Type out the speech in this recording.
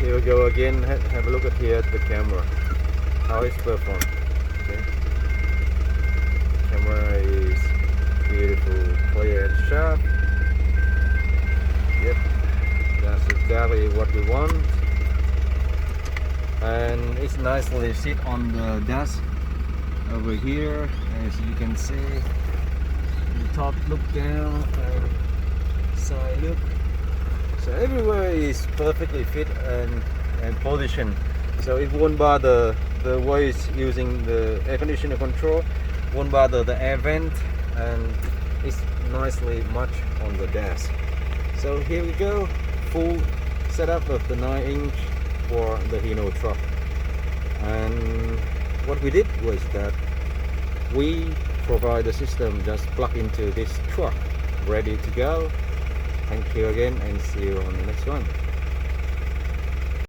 here we go again. Have a look at here at the camera, how it's performed. Okay. Camera is beautiful, clear and sharp. Yep, that's exactly what we want. And it's nicely sit on the dash over here, as you can see. The top look down and side look. So everywhere is perfectly fit and positioned. So it won't bother the way it's using the air conditioner control, won't bother the air vent, and it's nicely much on the dash. So here we go, full setup of the 9-inch for the Hino truck. And what we did was that we provide the system just plug into this truck, ready to go. Thank you again and see you on the next one.